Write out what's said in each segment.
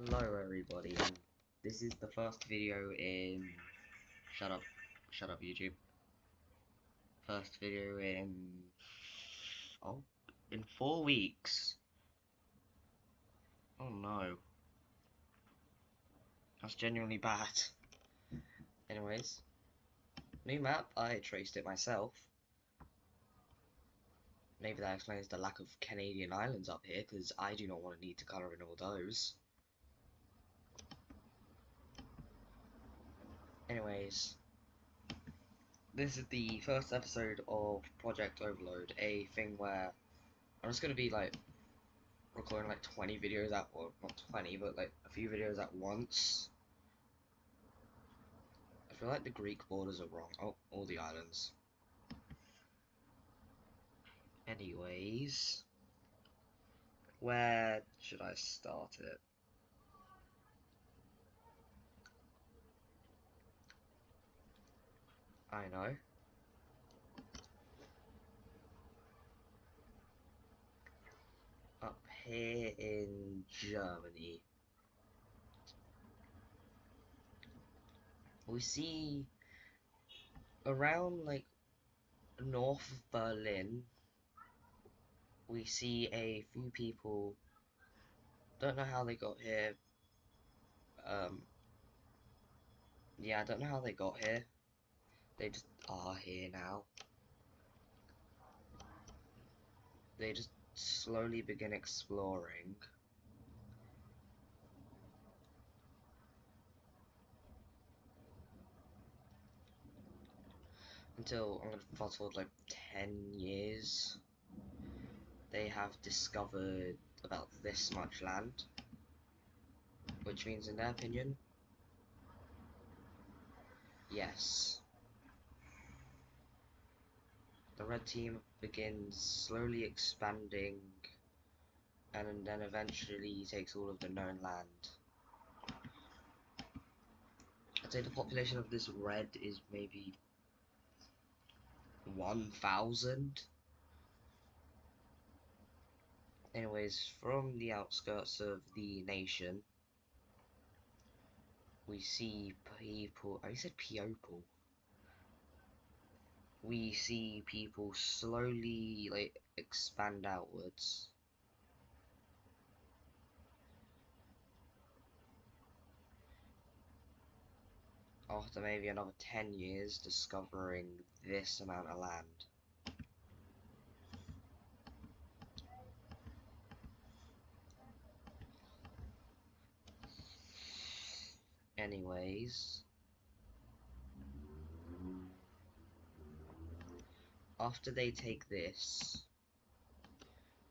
Hello everybody, and this is the first video in... Shut up YouTube. First video in... Oh, in 4 weeks. Oh no. That's genuinely bad. Anyways, new map, I traced it myself. Maybe that explains the lack of Canadian islands up here, because I do not want to need to colour in all those. Anyways, this is the first episode of Project Overload, a thing where I'm just going to be like recording like 20 videos at, well, not 20, but like a few videos at once. I feel like the Greek borders are wrong. Oh, all the islands. Anyways, where should I start it? I know. Up here in Germany, we see around like north of Berlin, we see a few people. Don't know how they got here. Yeah, I don't know how they got here. They just are here now. They just slowly begin exploring. Until, I'm going to fast forward like 10 years. They have discovered about this much land. Which means, in their opinion, yes. The red team begins slowly expanding, and then eventually takes all of the known land. I'd say the population of this red is maybe 1,000. Anyways, from the outskirts of the nation, we see people. I said people. We see people slowly like expand outwards. After maybe another 10 years, discovering this amount of land. Anyways, after they take this,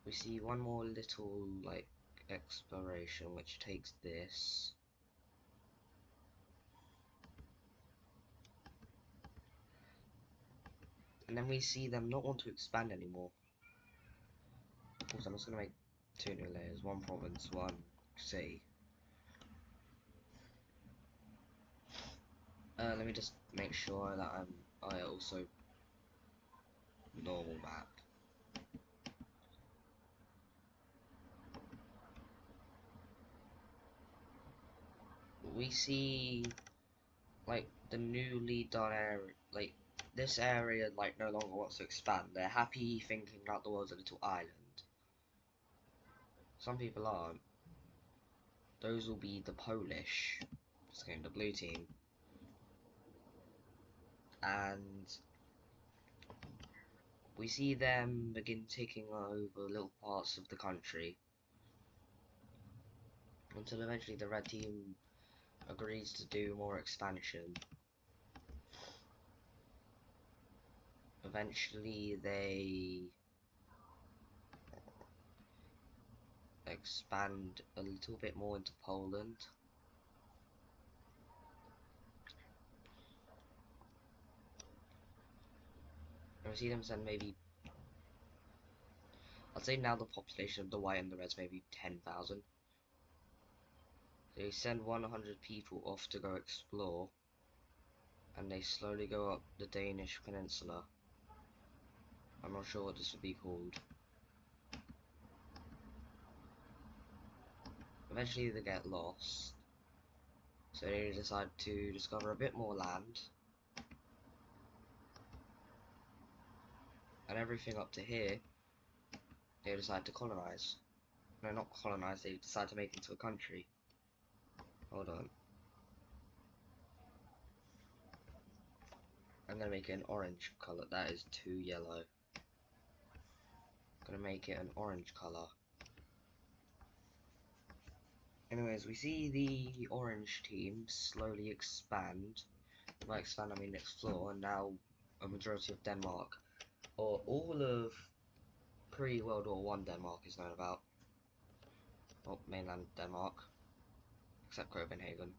we see one more little like exploration which takes this. And then we see them not want to expand anymore. Also, I'm just gonna make 2 new layers, 1 province, 1 sea. Let me just make sure that I also normal map. We see like the newly done area, like this area like no longer wants to expand. They're happy thinking that the world's a little island. Some people aren't. Those will be the Polish, just going the blue team. And we see them begin taking over little parts of the country. Until eventually the red team agrees to do more expansion. Eventually they expand a little bit more into Poland. And we see them send maybe, I'd say now the population of the white and the reds maybe 10,000. They send 100 people off to go explore, and they slowly go up the Danish peninsula. I'm not sure what this would be called. Eventually they get lost, so they decide to discover a bit more land, and everything up to here they decide to colonize. No, not colonize, they decide to make it into a country. Hold on. I'm gonna make it an orange color. That is too yellow. I'm gonna make it an orange color. Anyways, we see the orange team slowly expand. By expand, I mean explore, and now a majority of Denmark, or all of pre-World War One Denmark is known about. Well, mainland Denmark, except Copenhagen.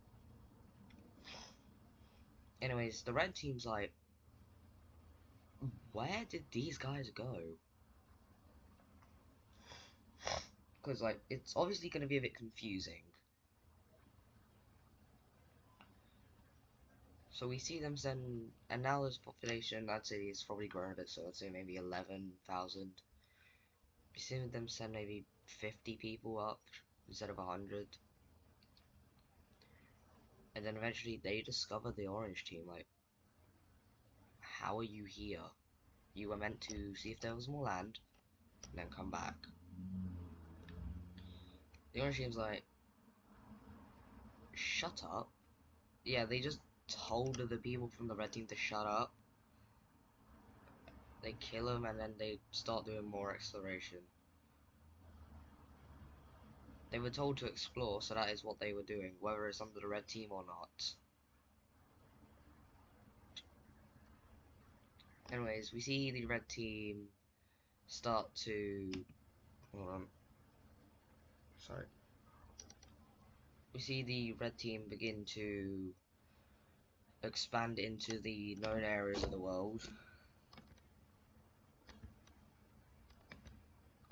Anyways, the red team's like, where did these guys go? Because, like, it's obviously going to be a bit confusing. So we see them send, and now this population, I'd say it's probably grown a bit, so I'd say maybe 11,000. We see them send maybe 50 people up instead of 100. And then eventually they discover the orange team, like, how are you here? You were meant to see if there was more land, and then come back. The orange team's like, shut up. Yeah, they just told the people from the red team to shut up. They kill them and then they start doing more exploration. They were told to explore, so that is what they were doing, whether it's under the red team or not. Anyways, we see the red team start to... Hold on. Sorry. We see the red team begin to expand into the known areas of the world.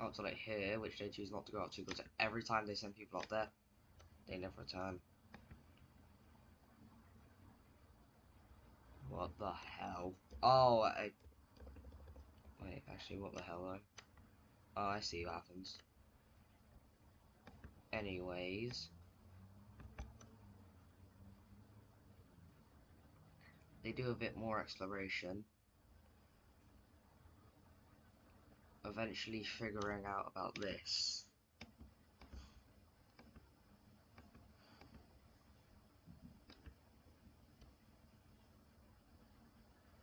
Up to like here, which they choose not to go up to because every time they send people up there, they never return. What the hell? Oh, wait, actually, what the hell though? Oh, I see what happens. Anyways, they do a bit more exploration, eventually figuring out about this.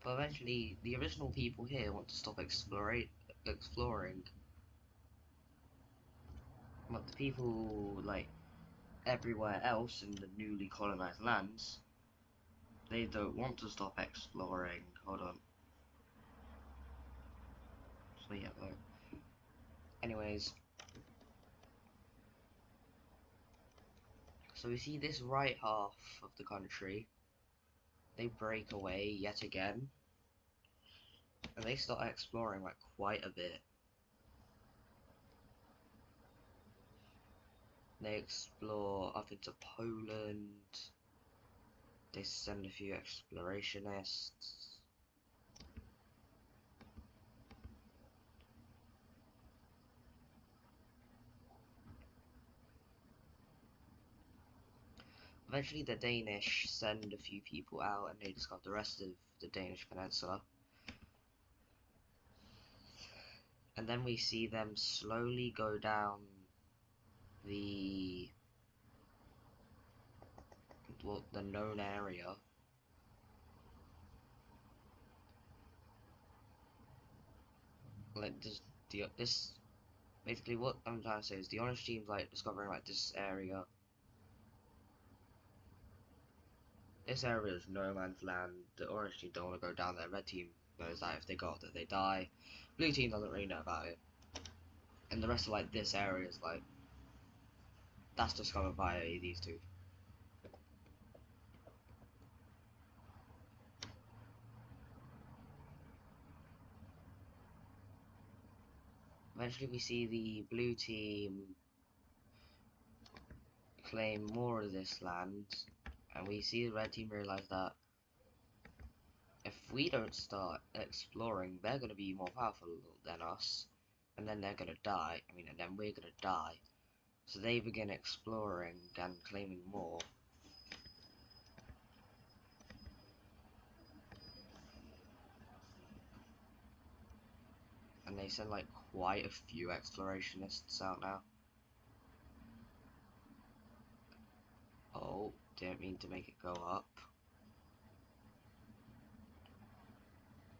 But eventually, the original people here want to stop exploring, but the people, like, everywhere else in the newly colonized lands, they don't want to stop exploring. Hold on. So yeah, though. Anyways, so we see this right half of the country, they break away yet again, and they start exploring like quite a bit. They explore up into Poland, they send a few explorationists. Eventually the Danish send a few people out and they discover the rest of the Danish peninsula. And then we see them slowly go down the known area. Like this basically what I'm trying to say is the orange team's like discovering like this area. This area is no man's land. The orange team don't want to go down there. Red team knows that if they go there they die. Blue team doesn't really know about it. And the rest of like this area is like that's discovered by these two. Eventually we see the blue team claim more of this land, and we see the red team realize that if we don't start exploring, they're going to be more powerful than us, and then they're going to die. I mean, and then we're going to die. So they begin exploring and claiming more. And they send like quite a few explorationists out now. Oh, didn't mean to make it go up.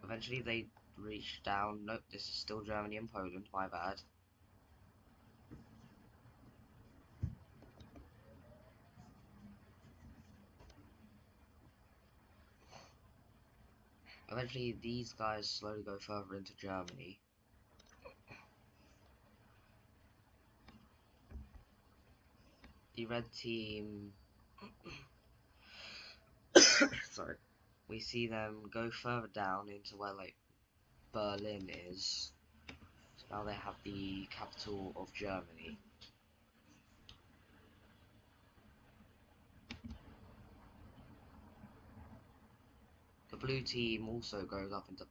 Eventually they reach down. Nope, this is still Germany and Poland, my bad. Eventually these guys slowly go further into Germany. The red team sorry. We see them go further down into where like Berlin is. So now they have the capital of Germany. The blue team also goes up into...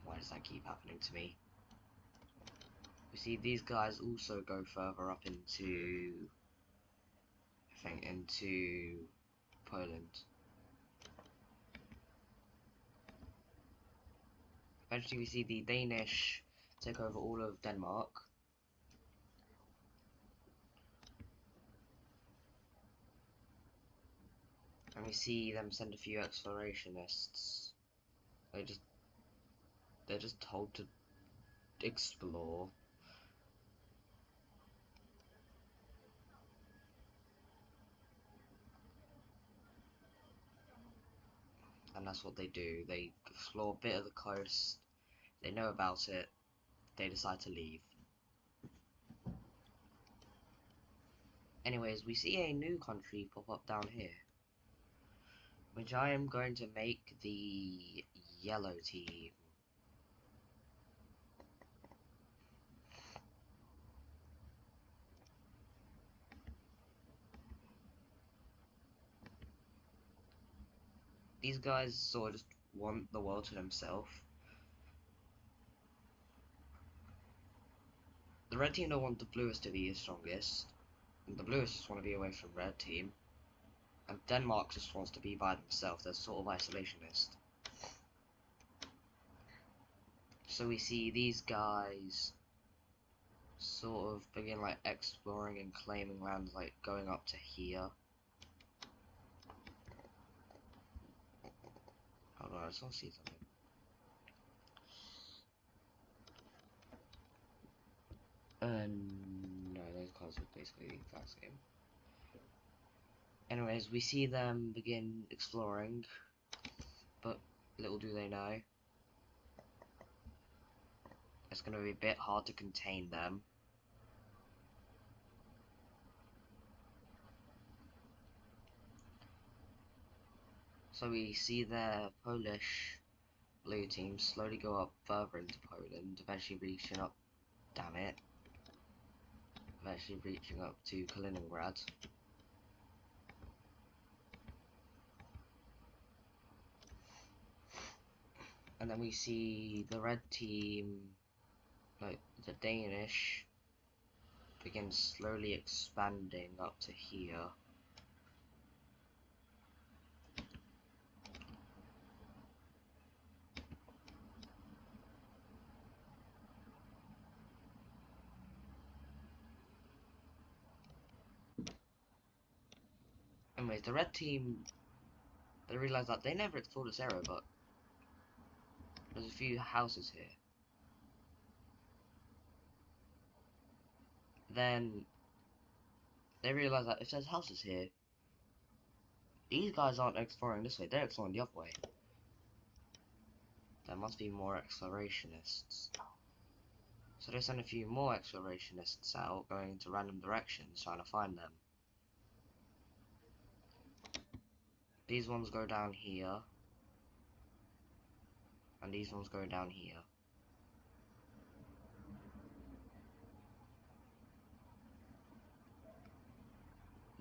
Why does that keep happening to me? We see these guys also go further up into... I think into Poland. Eventually we see the Danish take over all of Denmark. And we see them send a few explorationists. They're just told to explore. And that's what they do. They explore a bit of the coast. They know about it. They decide to leave. Anyways, we see a new country pop up down here, which I am going to make the yellow team. These guys sort of just want the world to themselves. The red team don't want the bluest to be the strongest, and the bluest just want to be away from red team, and Denmark just wants to be by themselves. They're sort of isolationist. So we see these guys sort of begin like exploring and claiming lands, like going up to here. Hold on, I just want to see something. No, those cards are basically the exact same. Anyways, we see them begin exploring, but little do they know, it's going to be a bit hard to contain them. So we see their Polish blue team slowly go up further into Poland, eventually reaching up, damn it, eventually reaching up to Kaliningrad. And then we see the red team, like the Danish, begin slowly expanding up to here. Anyways, the red team, they realise that they never explored this area, but there's a few houses here. Then they realise that if there's houses here, these guys aren't exploring this way, they're exploring the other way. There must be more explorationists. So they send a few more explorationists out, going into random directions, trying to find them. These ones go down here, and these ones go down here.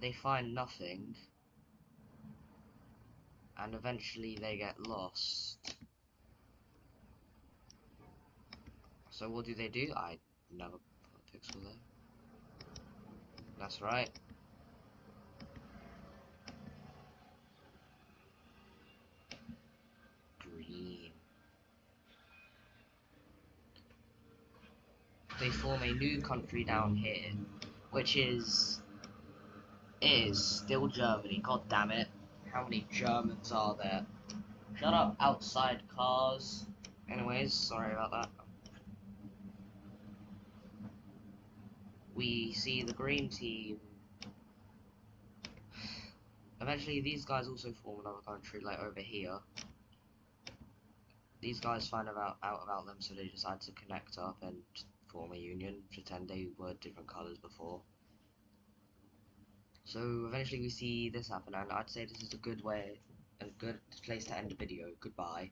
They find nothing, and eventually they get lost. So what do? I never put a pixel there. That's right. Green. They form a new country down here, which is still Germany. God damn it! How many Germans are there? Shut up, outside cars. Anyways, sorry about that. We see the green team. Eventually, these guys also form another country, like over here. These guys find out about them, so they decide to connect up and form a union, pretend they were different colours before. So eventually we see this happen, and I'd say this is a good way, a good place to end the video. Goodbye.